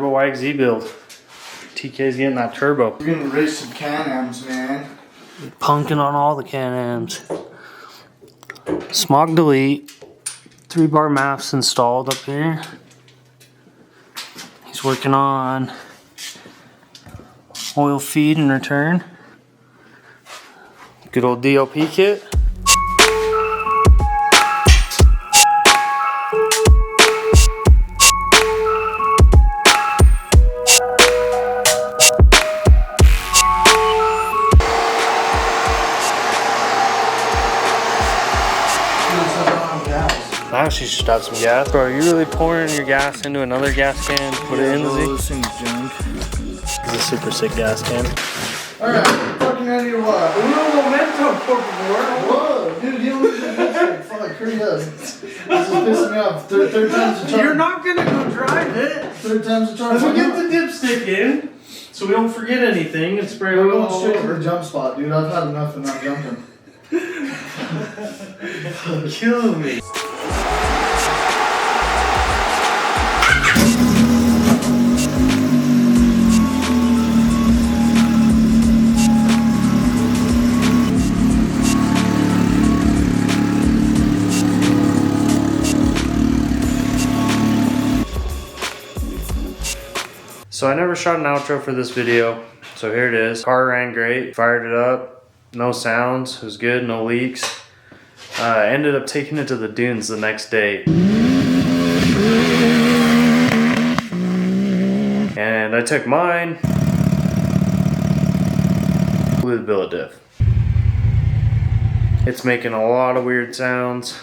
Turbo YXZ build. TK's getting that turbo. We're gonna race some Can-Ams, man. Punking on all the Can-Ams. Smog delete. 3-bar maps installed up here. He's working on oil feed and return. Good old DLP kit. Now she should have some gas. Bro, are you really pouring your gas into another gas can? Put it in the This thing's junk. It's a super sick gas can. Alright, fucking ready or what? Uno momento, por favor. Whoa, dude, you don't lose your headset. Fuck, hurry up. This is pissing me off. Third time's the charm. You're not gonna go drive it. Third time's the charm. Let's get the dipstick in so we don't forget anything and spray it We're all going straight to over. the jump spot, dude. I've had enough of not jumping. Kill me. So I never shot an outro for this video, so here it is. Car ran great, fired it up, no sounds, it was good, no leaks. I ended up taking it to the dunes the next day. And I took mine, blew the billet diff. It's making a lot of weird sounds.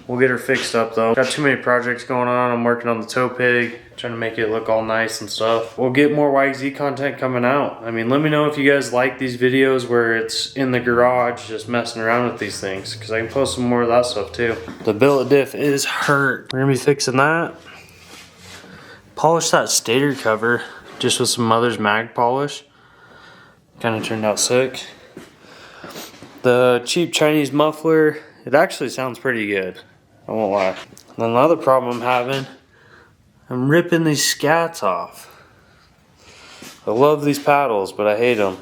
We'll get her fixed up though. Got too many projects going on. I'm working on the tow pig, trying to make it look all nice and stuff. We'll get more YXZ content coming out. I mean, let me know if you guys like these videos where it's in the garage just messing around with these things, because I can post some more of that stuff too. The billet diff is hurt. We're gonna be fixing that. Polish that stator cover just with some Mother's Mag polish. Kind of turned out sick. The cheap Chinese muffler, it actually sounds pretty good. I won't lie. And then the other problem I'm having, I'm ripping these scats off. I love these paddles, but I hate them.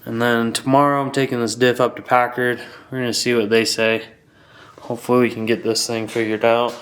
And then tomorrow I'm taking this diff up to Packard. We're gonna see what they say. Hopefully we can get this thing figured out.